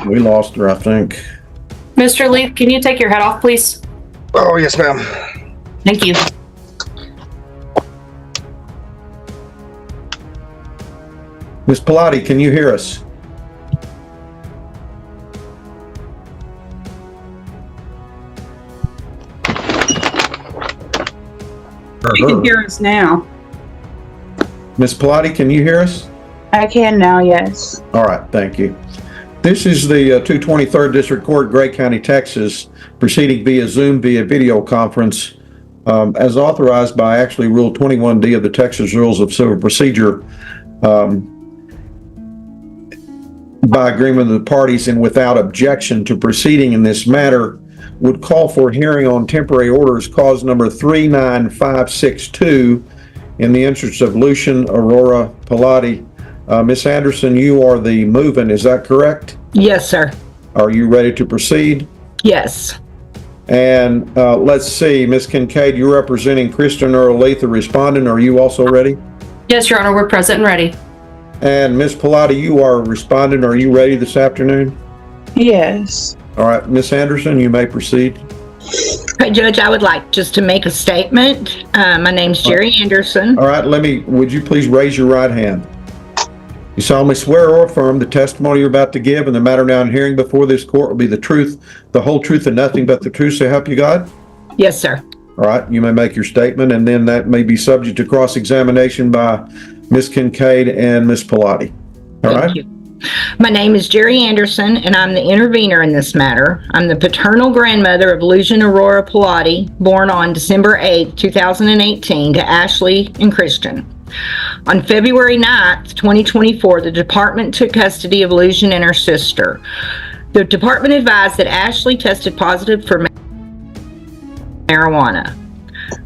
We lost her, I think. Mr. Leaf, can you take your head off, please? Oh, yes, ma'am. Thank you. Miss Pilati, can you hear us? You can hear us now. Miss Pilati, can you hear us? I can now, yes. All right, thank you. This is the 223rd District Court, Gray County, Texas, proceeding via Zoom via video conference as authorized by actually Rule 21D of the Texas Rules of Civil Procedure by agreement of the parties and without objection to proceeding in this matter would call for hearing on temporary orders cause number 39562 in the interest of Lucian Aurora Pilati. Miss Anderson, you are the movant, is that correct? Yes, sir. Are you ready to proceed? Yes. And let's see, Miss Kincaid, you're representing Kristen Earl Leith, the respondent. Are you also ready? Yes, Your Honor, we're present and ready. And Miss Pilati, you are respondent. Are you ready this afternoon? Yes. All right, Miss Anderson, you may proceed. Hey, Judge, I would like just to make a statement. My name's Jerry Anderson. All right, would you please raise your right hand? You solemnly swear or affirm the testimony you're about to give and the matter now in hearing before this court will be the truth, the whole truth, and nothing but the truth, so help you God? Yes, sir. All right, you may make your statement, and then that may be subject to cross-examination by Miss Kincaid and Miss Pilati. All right? Thank you. My name is Jerry Anderson, and I'm the intervener in this matter. I'm the paternal grandmother of Lucian Aurora Pilati, born on December 8, 2018, to Ashley and Christian. On February 9th, 2024, the department took custody of Lucian and her sister. The department advised that Ashley tested positive for marijuana.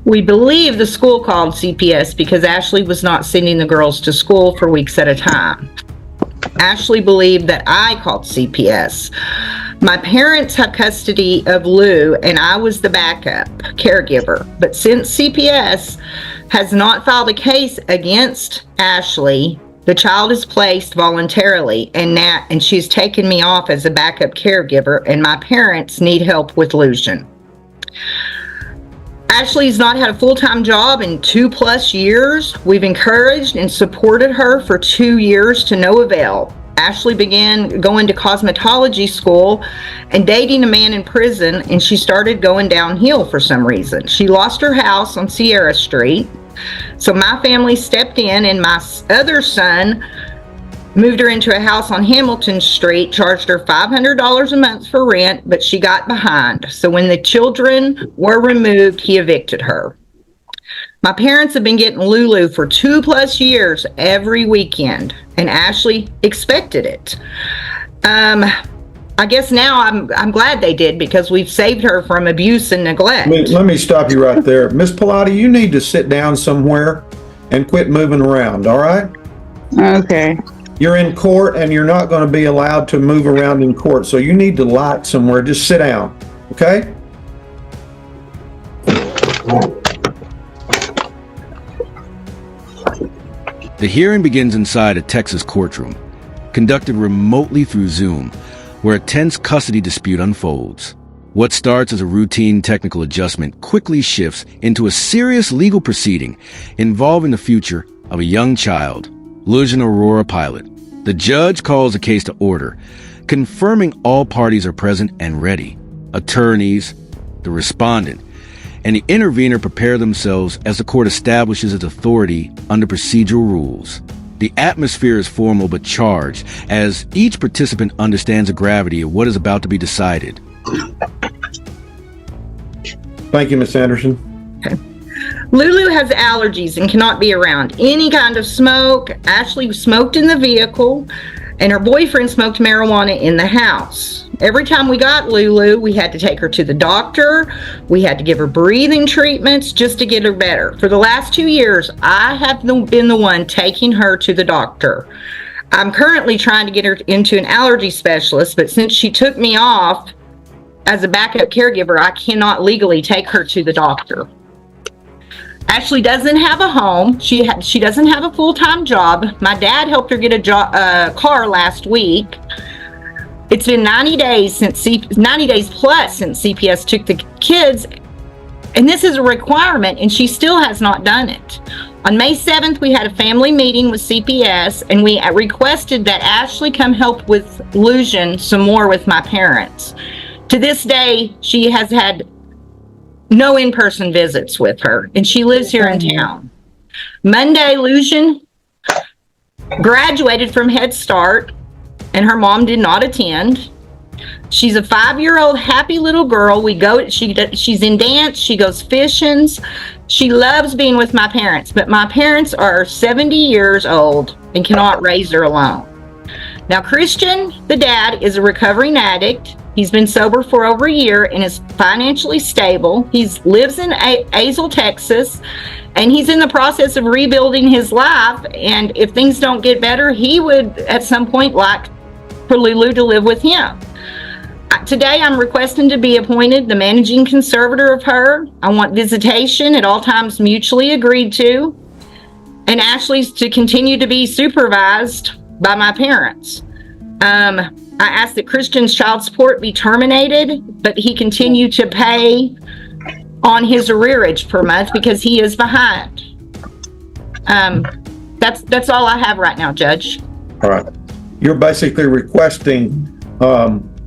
We believe the school called CPS because Ashley was not sending the girls to school for weeks at a time. Ashley believed that I called CPS. My parents have custody of Lou, and I was the backup caregiver. But since CPS has not filed a case against Ashley, the child is placed voluntarily, and she's taken me off as a backup caregiver, and my parents need help with Lucian. Ashley's not had a full-time job in 2+ years. We've encouraged and supported her for 2 years to no avail. Ashley began going to cosmetology school and dating a man in prison, and she started going downhill for some reason. She lost her house on Sierra Street, so my family stepped in, and my other son moved her into a house on Hamilton Street, charged her $500 a month for rent, but she got behind. So when the children were removed, he evicted her. My parents have been getting Lulu for 2+ years every weekend, and Ashley expected it. I guess now I'm glad they did, because we've saved her from abuse and neglect. Let me stop you right there. Miss Pilati, you need to sit down somewhere and quit moving around, all right? Okay. You're in court, and you're not going to be allowed to move around in court, so you need to lie somewhere. Just sit down, okay? The hearing begins inside a Texas courtroom, conducted remotely through Zoom, where a tense custody dispute unfolds. What starts as a routine technical adjustment quickly shifts into a serious legal proceeding involving the future of a young child, Lucian Aurora Pilot. The judge calls the case to order, confirming all parties are present and ready. Attorneys, the respondent, and the intervener prepare themselves as the court establishes its authority under procedural rules. The atmosphere is formal but charged, as each participant understands the gravity of what is about to be decided. Thank you, Miss Anderson. Okay. Lulu has allergies and cannot be around any kind of smoke. Ashley smoked in the vehicle, and her boyfriend smoked marijuana in the house. Every time we got Lulu, we had to take her to the doctor. We had to give her breathing treatments just to get her better. For the last 2 years, I have been the one taking her to the doctor. I'm currently trying to get her into an allergy specialist, but since she took me off as a backup caregiver, I cannot legally take her to the doctor. Ashley doesn't have a home. She doesn't have a full-time job. My dad helped her get a car last week. It's been 90 days plus since CPS took the kids, and this is a requirement, and she still has not done it. On May 7th, we had a family meeting with CPS, and we requested that Ashley come help with Lucian some more with my parents. To this day, she has had no in-person visits with her, and she lives here in town. Monday, Lucian graduated from Head Start, and her mom did not attend. She's a 5-year-old happy little girl. She's in dance, she goes fishing. She loves being with my parents, but my parents are 70 years old and cannot raise her alone. Now, Christian, the dad, is a recovering addict. He's been sober for over a year and is financially stable. He lives in Azle, Texas, and he's in the process of rebuilding his life. And if things don't get better, he would at some point like for Lulu to live with him. Today, I'm requesting to be appointed the managing conservator of her. I want visitation at all times mutually agreed to, and Ashley's to continue to be supervised by my parents. I asked that Christian's child support be terminated, but he continue to pay on his arrearage per month because he is behind. That's all I have right now, Judge. All right. You're basically requesting,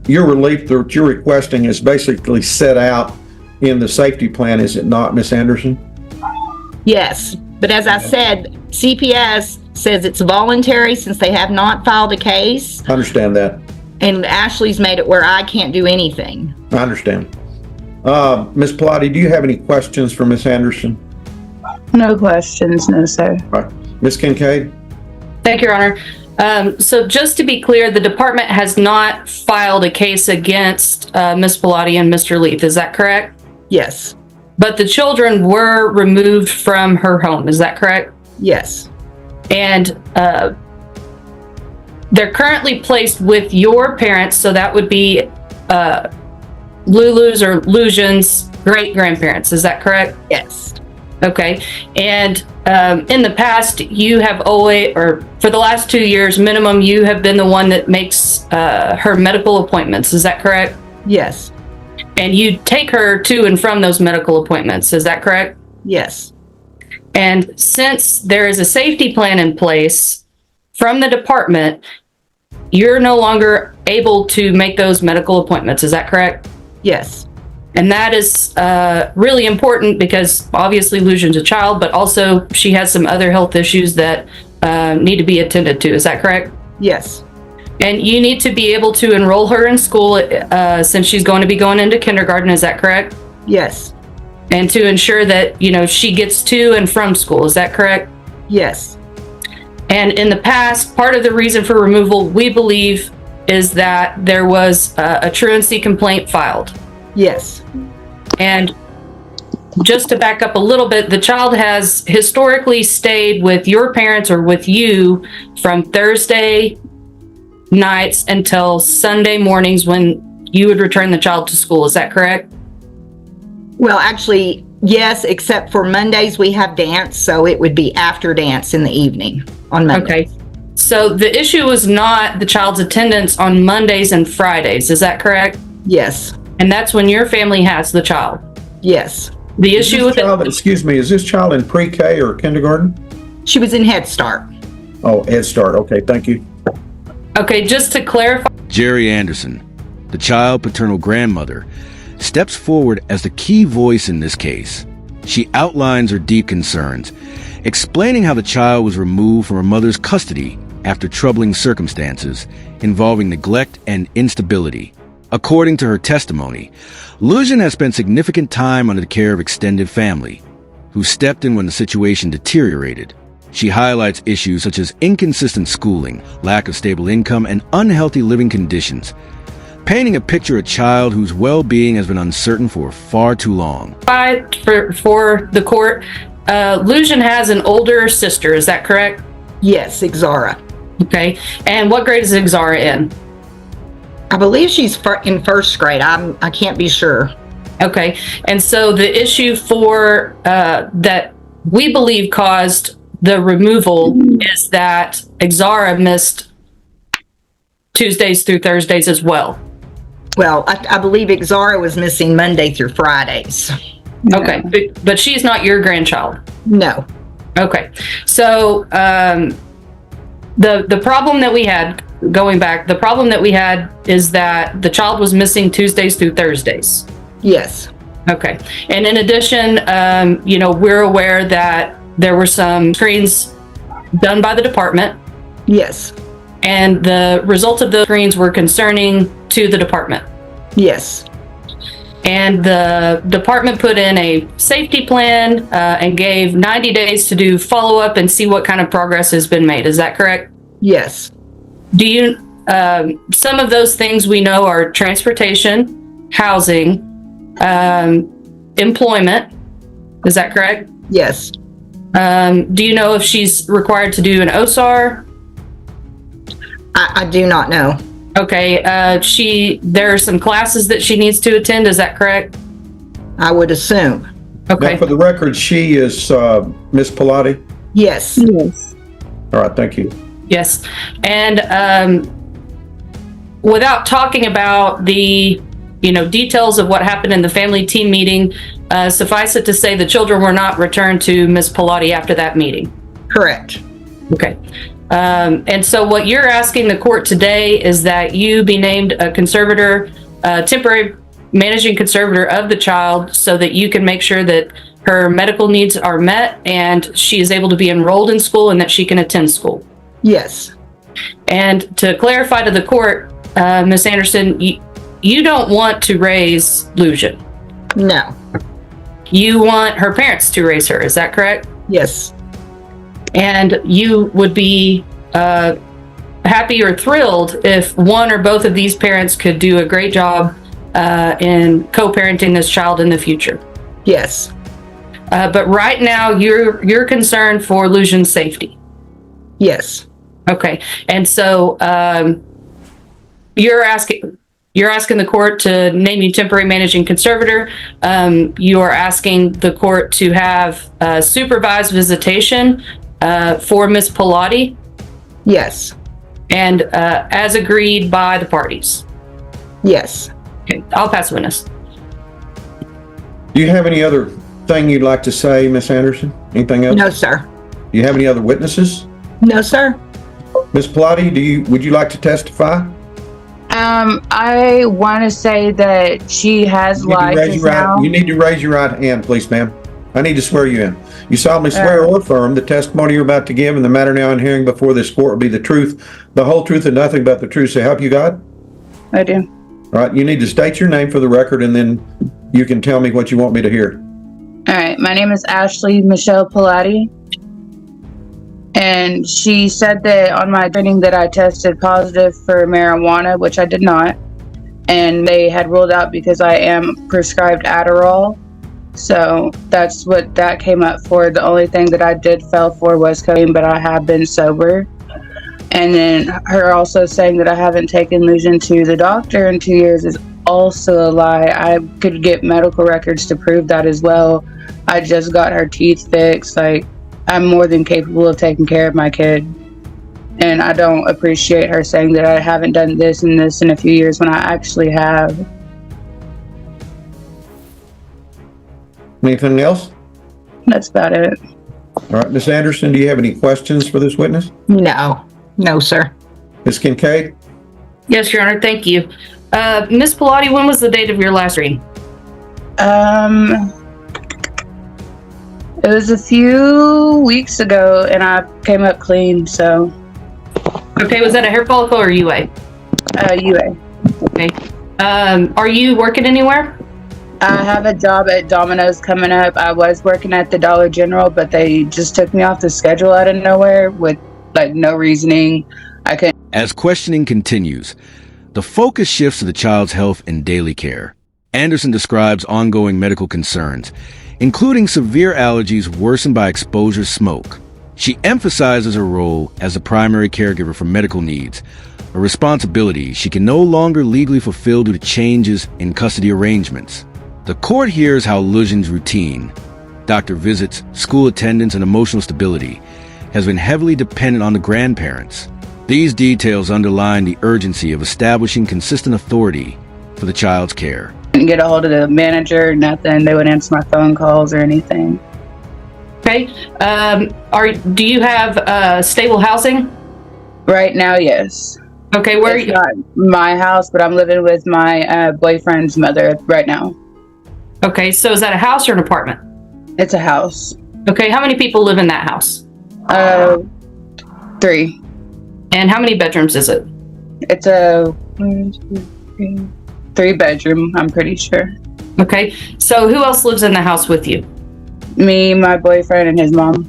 your relief that you're requesting is basically set out in the safety plan, is it not, Ms. Anderson? Yes, but as I said, CPS says it's voluntary since they have not filed a case. I understand that. And Ashley's made it where I can't do anything. I understand. Ms. Pilaty, do you have any questions for Ms. Anderson? No questions, no, sir. All right. Ms. Kincaid? Thank you, Your Honor. So just to be clear, the department has not filed a case against Ms. Pilaty and Mr. Leith. Is that correct? Yes. But the children were removed from her home. Is that correct? Yes. And they're currently placed with your parents, so that would be Lulu's or Lucian's great-grandparents. Is that correct? Yes. Okay. And in the past, you have always, or for the last 2 years minimum, you have been the one that makes her medical appointments. Is that correct? Yes. And you take her to and from those medical appointments. Is that correct? Yes. And since there is a safety plan in place from the department, you're no longer able to make those medical appointments. Is that correct? Yes. And that is really important because obviously Lucian's a child, but also she has some other health issues that need to be attended to. Is that correct? Yes. And you need to be able to enroll her in school since she's going to be going into kindergarten. Is that correct? Yes. And to ensure that, she gets to and from school. Is that correct? Yes. And in the past, part of the reason for removal, we believe, is that there was a truancy complaint filed. Yes. And just to back up a little bit, the child has historically stayed with your parents or with you from Thursday nights until Sunday mornings when you would return the child to school. Is that correct? Well, actually, yes, except for Mondays we have dance, so it would be after dance in the evening on Monday. Okay. So the issue was not the child's attendance on Mondays and Fridays. Is that correct? Yes. And that's when your family has the child. Yes. The issue with Excuse me, is this child in pre-K or kindergarten? She was in Head Start. Oh, Head Start. Okay, thank you. Okay, just to clarify. Jerry Anderson, the child paternal grandmother, steps forward as the key voice in this case. She outlines her deep concerns, explaining how the child was removed from her mother's custody after troubling circumstances involving neglect and instability. According to her testimony, Lucian has spent significant time under the care of extended family, who stepped in when the situation deteriorated. She highlights issues such as inconsistent schooling, lack of stable income, and unhealthy living conditions, painting a picture of a child whose well-being has been uncertain for far too long. For the court, Lucian has an older sister. Is that correct? Yes, Exara. Okay. And what grade is Exara in? I believe she's in first grade. I can't be sure. Okay. And so the issue for that we believe caused the removal is that Exara missed Tuesdays through Thursdays as well. Well, I believe Exara was missing Monday through Fridays. Okay, but she's not your grandchild. No. Okay, so the problem that we had, going back, the problem that we had is that the child was missing Tuesdays through Thursdays. Yes. Okay, and in addition, we're aware that there were some screens done by the department. Yes. And the results of those screens were concerning to the department. Yes. And the department put in a safety plan and gave 90 days to do follow-up and see what kind of progress has been made. Is that correct? Yes. Do you, some of those things we know are transportation, housing, employment. Is that correct? Yes. Do you know if she's required to do an OSAR? I do not know. Okay, there are some classes that she needs to attend, is that correct? I would assume. Okay. Now, for the record, she is Miss Pilati? Yes. Yes. All right, thank you. Yes. And without talking about the details of what happened in the family team meeting, suffice it to say the children were not returned to Miss Pilati after that meeting. Correct. Okay. And so what you're asking the court today is that you be named a conservator, temporary managing conservator of the child, so that you can make sure that her medical needs are met and she is able to be enrolled in school and that she can attend school. Yes. And to clarify to the court, Ms. Anderson, you don't want to raise Lucian. No. You want her parents to raise her, is that correct? Yes. And you would be happy or thrilled if one or both of these parents could do a great job in co-parenting this child in the future. Yes. But right now, you're concerned for Lucian's safety. Yes. Okay, and so you're asking the court to name you temporary managing conservator. You are asking the court to have supervised visitation for Miss Pilati. Yes. And as agreed by the parties. Yes. Okay, I'll pass the witness. Do you have any other thing you'd like to say, Miss Anderson? Anything else? No, sir. Do you have any other witnesses? No, sir. Miss Pilati, would you like to testify? I want to say that she has license now. You need to raise your right hand, please, ma'am. I need to swear you in. You solemnly swear or affirm the testimony you're about to give and the matter now in hearing before this court will be the truth, the whole truth, and nothing but the truth. So help you God? I do. All right. You need to state your name for the record, and then you can tell me what you want me to hear. All right. My name is Ashley Michelle Pilati. And she said that on my training that I tested positive for marijuana, which I did not. And they had ruled out because I am prescribed Adderall. So that's what that came up for. The only thing that I did fail for was cocaine, but I have been sober. And then her also saying that I haven't taken Lucian to the doctor in 2 years is also a lie. I could get medical records to prove that as well. I just got her teeth fixed. I'm more than capable of taking care of my kid. And I don't appreciate her saying that I haven't done this and this in a few years when I actually have. Anything else? That's about it. All right. Miss Anderson, do you have any questions for this witness? No. No, sir. Miss Kincaid? Yes, Your Honor. Thank you. Miss Pilati, when was the date of your last reading? It was a few weeks ago and I came up clean, so. Okay, was that a hair follicle or UA? UA. Okay. Are you working anywhere? I have a job at Domino's coming up. I was working at the Dollar General, but they just took me off the schedule out of nowhere with no reasoning. I couldn't. As questioning continues, the focus shifts to the child's health and daily care. Anderson describes ongoing medical concerns, including severe allergies worsened by exposure to smoke. She emphasizes her role as a primary caregiver for medical needs, a responsibility she can no longer legally fulfill due to changes in custody arrangements. The court hears how Lucian's routine, doctor visits, school attendance, and emotional stability has been heavily dependent on the grandparents. These details underline the urgency of establishing consistent authority for the child's care. Didn't get a hold of the manager, nothing. They wouldn't answer my phone calls or anything. Okay. Do you have stable housing? Right now, yes. Okay, where are It's you? not my house, but I'm living with my boyfriend's mother right now. Okay, so is that a house or an apartment? It's a house. Okay, how many people live in that house? 3. And how many bedrooms is it? It's a 3-bedroom, I'm pretty sure. Okay, so who else lives in the house with you? Me, my boyfriend, and his mom.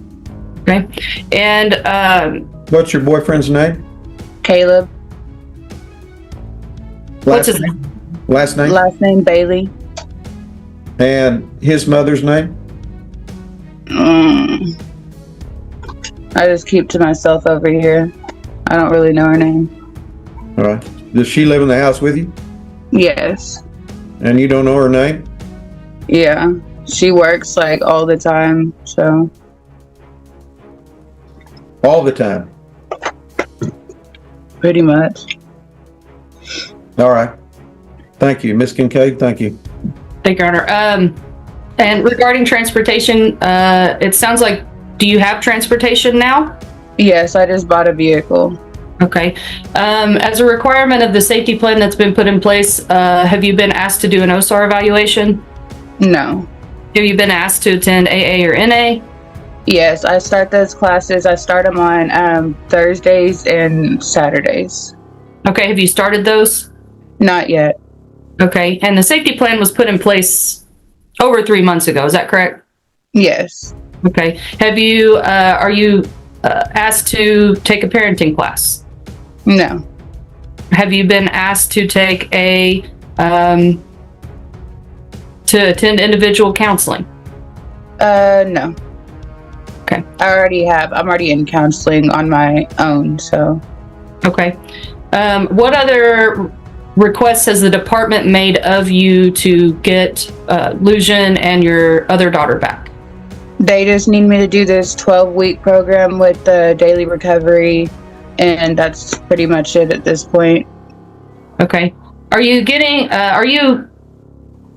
Okay, and What's your boyfriend's name? Caleb. what's his name? Last name? Last name Bailey. And his mother's name? I just keep to myself over here. I don't really know her name. All right. Does she live in the house with you? Yes. And you don't know her name? Yeah. She works like all the time, so. All the time. Pretty much. All right. Thank you. Miss Kincaid, thank you. Thank you, Your Honor. And regarding transportation, it sounds like, do you have transportation now? Yes, I just bought a vehicle. Okay. As a requirement of the safety plan that's been put in place, have you been asked to do an OSAR evaluation? No. Have you been asked to attend AA or NA? Yes, I start those classes. I start them on Thursdays and Saturdays. Okay, have you started those? Not yet. Okay, and the safety plan was put in place over 3 months ago, is that correct? Yes. Okay. Have you, are you asked to take a parenting class? No. Have you been asked to take to attend individual counseling? No. Okay. I already have. I'm already in counseling on my own, so. Okay. What other requests has the department made of you to get Lucian and your other daughter back? They just need me to do this 12-week program with the daily recovery, and that's pretty much it at this point. Okay. Are you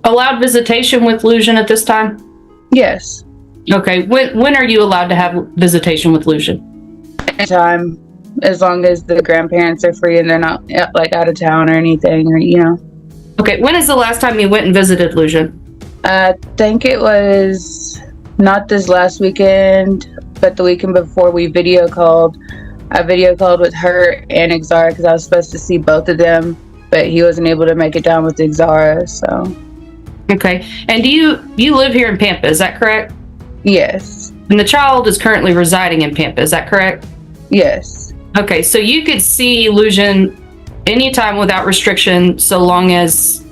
allowed visitation with Lucian at this time? Yes. Okay. When are you allowed to have visitation with Lucian? Anytime, as long as the grandparents are free and they're not like out of town or anything, or Okay. When is the last time you went and visited Lucian? I think it was not this last weekend, but the weekend before we video called. I video called with her and Exara because I was supposed to see both of them, but he wasn't able to make it down with Exara, so. Okay. And do you live here in Pampa, is that correct? Yes. And the child is currently residing in Pampa, is that correct? Yes. Okay, so you could see Lucian anytime without restriction, so long as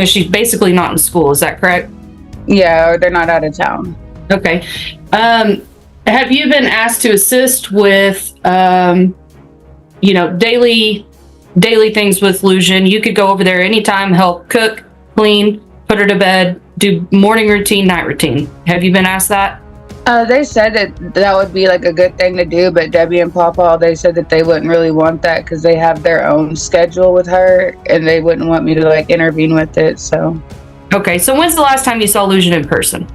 she's basically not in school, is that correct? Yeah, or they're not out of town. Okay. Have you been asked to assist with daily things with Lucian? You could go over there anytime, help cook, clean, put her to bed, do morning routine, night routine. Have you been asked that? They said that would be like a good thing to do, but Debbie and Papa, they said that they wouldn't really want that because they have their own schedule with her and they wouldn't want me to like intervene with it, so. Okay, so when's the last time you saw Lucian in person?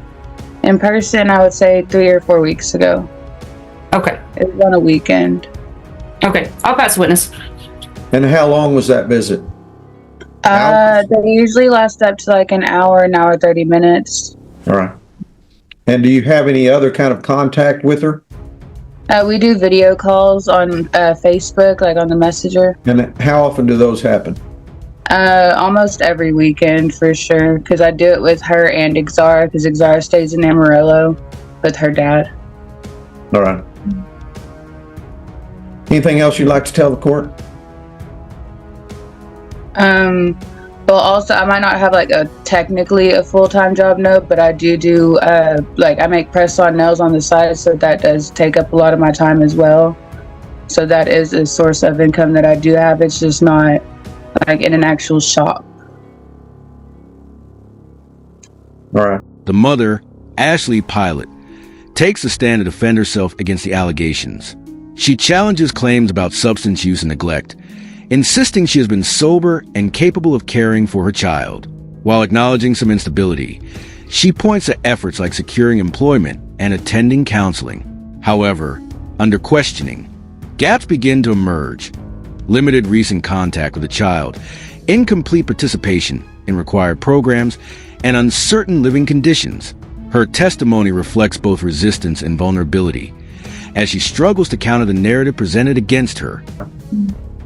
In person, I would say 3 or 4 weeks ago. Okay. It was on a weekend. Okay, I'll pass witness. And how long was that visit? They usually last up to like an hour 30 minutes. All right. And do you have any other kind of contact with her? We do video calls on Facebook, like on the Messenger. And how often do those happen? Almost every weekend for sure, because I do it with her and Exara, because Exara stays in Amarillo with her dad. All right. Anything else you'd like to tell the court? Well, also, I might not have like technically a full-time job, no, but I do like I make press-on nails on the side, so that does take up a lot of my time as well. So that is a source of income that I do have. It's just not like in an actual shop. All right. The mother Ashley Pilot, takes a stand to defend herself against the allegations. She challenges claims about substance use and neglect, insisting she has been sober and capable of caring for her child. While acknowledging some instability, she points to efforts like securing employment and attending counseling. However, under questioning, gaps begin to emerge. Limited recent contact with the child, incomplete participation in required programs, and uncertain living conditions. Her testimony reflects both resistance and vulnerability as she struggles to counter the narrative presented against her.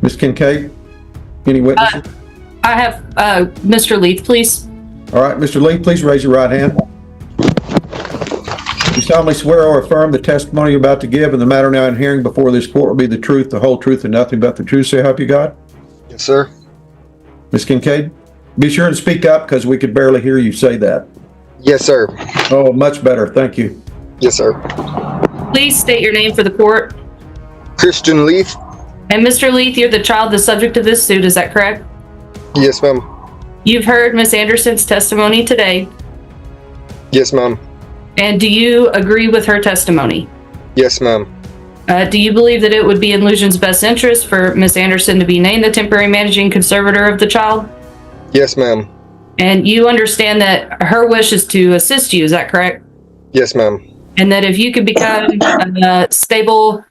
Ms. Kincaid, any witnesses? I have Mr. Leith, please. All right, Mr. Lee, please raise your right hand. You solemnly swear or affirm the testimony you're about to give in the matter now in hearing before this court will be the truth, the whole truth, and nothing but the truth, so help you God? Yes, sir. Ms. Kincaid, be sure and speak up because we could barely hear you say that. Yes, sir. Oh, much better. Thank you. Yes, sir. Please state your name for the court. Christian Leith. And Mr. Leith, you're the child, the subject of this suit, is that correct? Yes, ma'am. You've heard Ms. Anderson's testimony today, Yes, ma'am. and do you agree with her testimony? Yes, ma'am. Do you believe that it would be in Lucian's best interest for Ms. Anderson to be named the temporary managing conservator of the child? Yes, ma'am. And you understand that her wish is to assist you, is that correct? Yes, ma'am. And that if you could become a stable,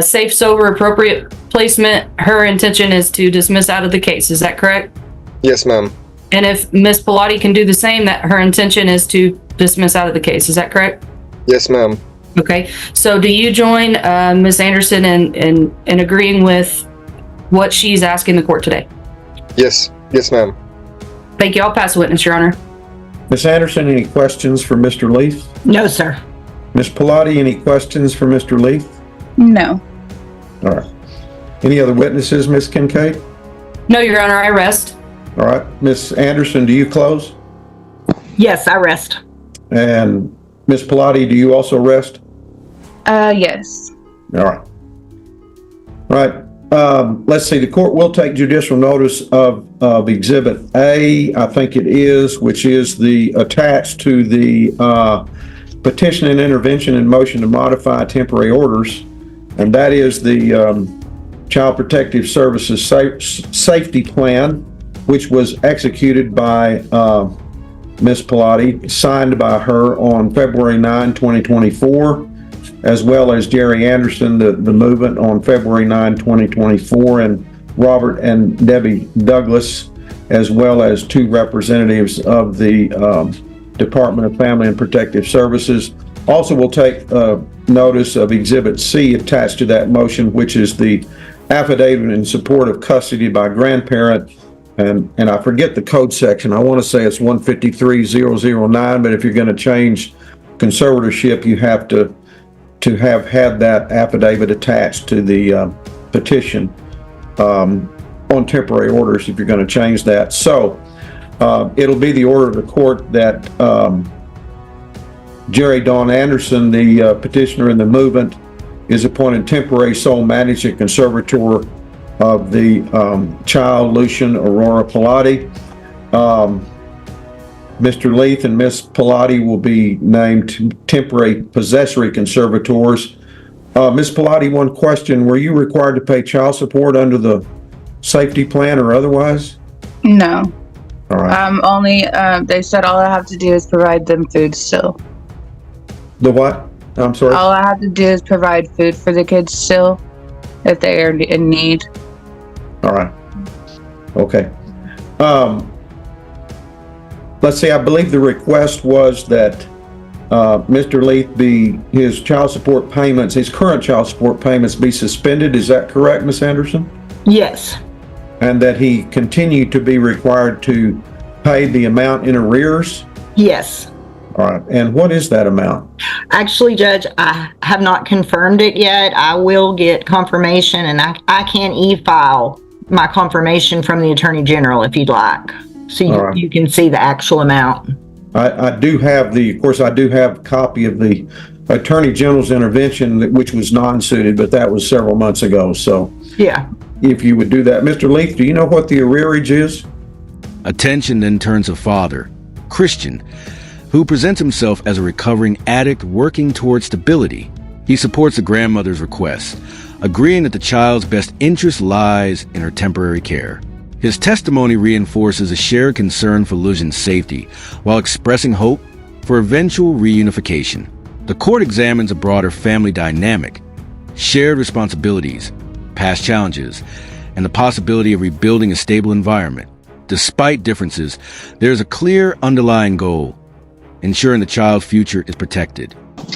safe, sober, appropriate placement, her intention is to dismiss out of the case, is that correct? Yes, ma'am. And if Ms. Pilati can do the same, that her intention is to dismiss out of the case, is that correct? Yes, ma'am. Okay, so do you join Ms. Anderson in agreeing with what she's asking the court today? Yes. Yes, ma'am. Thank you. I'll pass the witness, Your Honor. Ms. Anderson, any questions for Mr. Leith? No, sir. Ms. Pilati, any questions for Mr. Leith? No. All right. Any other witnesses, Ms. Kincaid? No, Your Honor, I rest. All right. Ms. Anderson, do you close? Yes, I rest. And Ms. Pilati, do you also rest? Yes. All right. All right. Let's see. The court will take judicial notice of Exhibit A, I think it is, which is the attached to the petition and intervention and motion to modify temporary orders, and that is the Child Protective Services Safety Plan, which was executed by Ms. Pilati, signed by her on February 9, 2024, as well as Jerry Anderson, the movement, on February 9, 2024, and Robert and Debbie Douglas, as well as two representatives of the Department of Family and Protective Services. Also, we'll take notice of Exhibit C attached to that motion, which is the affidavit in support of custody by grandparent. And I forget the code section. I want to say it's 153009, but if you're going to change conservatorship, you have to have had that affidavit attached to the petition on temporary orders if you're going to change that. So it'll be the order of the court that Jerry Dawn Anderson, the petitioner in the movement, is appointed temporary sole manager conservator of the child, Lucian Aurora Pilati. Mr. Leith and Ms. Pilati will be named temporary possessory conservators. Ms. Pilati, one question. Were you required to pay child support under the safety plan or otherwise? No. All right. Only, they said all I have to do is provide them food still. The what? I'm sorry? All I have to do is provide food for the kids still if they are in need. All right. Okay. Let's see, I believe the request was that Mr. Leith his child support payments, his current child support payments be suspended. Is that correct, Ms. Anderson? Yes. And that he continue to be required to pay the amount in arrears? Yes. All right. And what is that amount? Actually, Judge, I have not confirmed it yet. I will get confirmation, and I can e-file my confirmation from the Attorney General if you'd like. So you can see the actual amount. I do have a copy of the Attorney General's intervention, which was non-suited, but that was several months ago. So yeah, if you would do that. Mr. Leith, do you know what the arrearage is? Attention then turns to father, Christian, who presents himself as a recovering addict working towards stability. He supports the grandmother's request, agreeing that the child's best interest lies in her temporary care. His testimony reinforces a shared concern for Luzhin's safety, while expressing hope for eventual reunification. The court examines a broader family dynamic, shared responsibilities, past challenges, and the possibility of rebuilding a stable environment. Despite differences, there is a clear underlying goal: ensuring the child's future is protected.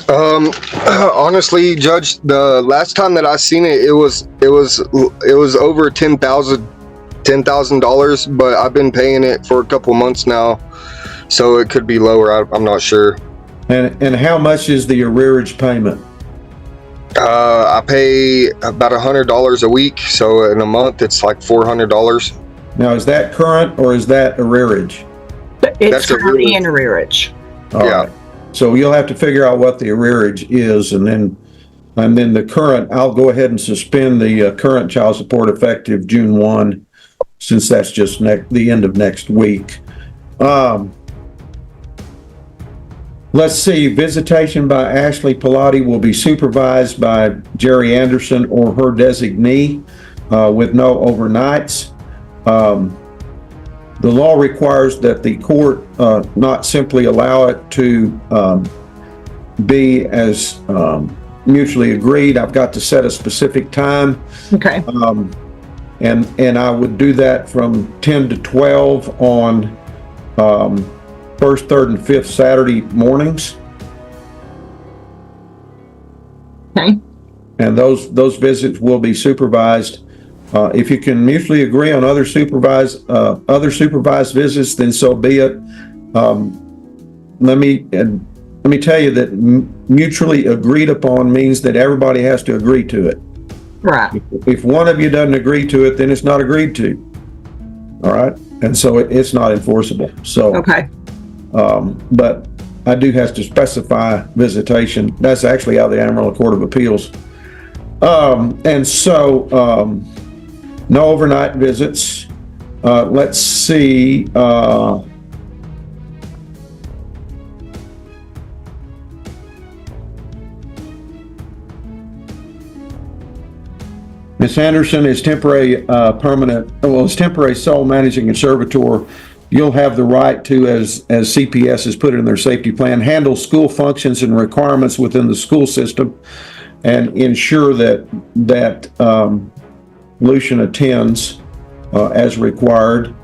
Honestly, Judge, the last time that I seen it, it was over $10,000, but I've been paying it for a couple months now, so it could be lower. I'm not sure. And how much is the arrearage payment? I pay about $100 a week, so in a month it's like $400. Now, is that current or is that arrearage? It's That's currently in arrearage. arrearage. All Yeah. right. So you'll have to figure out what the arrearage is, and then the current, I'll go ahead and suspend the current child support effective June 1, since that's just the end of next week. Let's see, visitation by Ashley Pilati will be supervised by Jerry Anderson or her designee, with no overnights. The law requires that the court not simply allow it to be as mutually agreed. I've got to set a specific time. Okay. And I would do that from 10 to 12 on first, third, and fifth Saturday mornings. Okay. And those visits will be supervised. If you can mutually agree on other supervised visits, then so be it. Let me tell you that mutually agreed upon means that everybody has to agree to it. Right. If one of you doesn't agree to it, then it's not agreed to. All right, and so it's not enforceable. So Okay. but I do have to specify visitation. That's actually out of the Amarillo Court of Appeals. And so no overnight visits. Let's see. Ms. Anderson is temporary sole managing conservator. You'll have the right to, as CPS has put it in their safety plan, handle school functions and requirements within the school system and ensure that Lucian attends as required.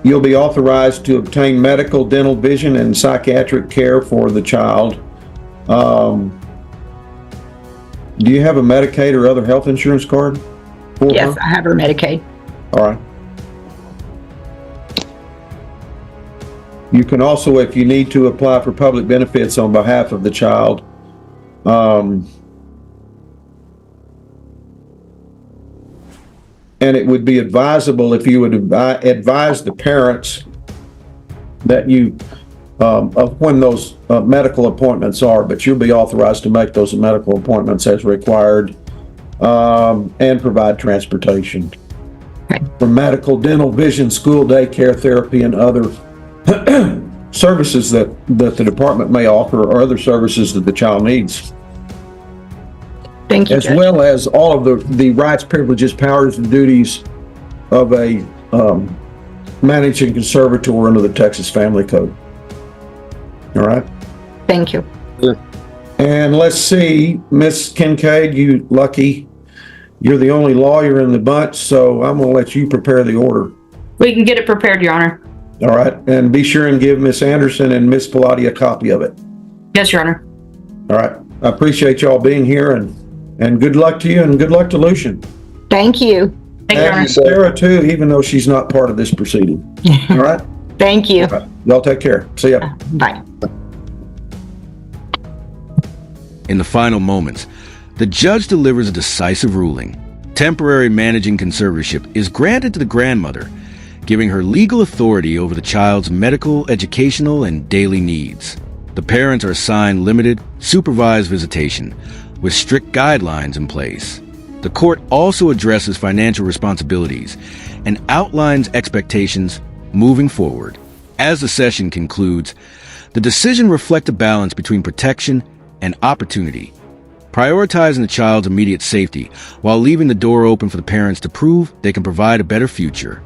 You'll be authorized to obtain medical, dental, vision, and psychiatric care for the child. Do you have a Medicaid or other health insurance card for Yes, her? I have her Medicaid. All right. You can also, if you need to, apply for public benefits on behalf of the child. And it would be advisable if you would advise the parents that you of when those medical appointments are, but you'll be authorized to make those medical appointments as required, and provide transportation for medical, dental, vision, school, daycare, therapy, and other services that the department may offer, or other services that the child needs. Thank you, As Judge. well as all of the rights, privileges, powers, and duties of a managing conservator under the Texas Family Code. All right. Thank you. And let's see, Miss Kincaid, you lucky. You're the only lawyer in the bunch, so I'm going to let you prepare the order. We can get it prepared, Your Honor. All right. And be sure and give Miss Anderson and Miss Pilati a copy of it. Yes, Your Honor. All right. I appreciate y'all being here, and good luck to you, and good luck to Lucian. Thank you. Thank you, Your Honor. And Sarah, too, even though she's not part of this proceeding. All right. Thank you. All right. Y'all take care. See ya. Bye. In the final moments, the judge delivers a decisive ruling. Temporary managing conservatorship is granted to the grandmother, giving her legal authority over the child's medical, educational, and daily needs. The parents are assigned limited, supervised visitation, with strict guidelines in place. The court also addresses financial responsibilities and outlines expectations moving forward. As the session concludes, the decision reflects a balance between protection and opportunity, prioritizing the child's immediate safety while leaving the door open for the parents to prove they can provide a better future.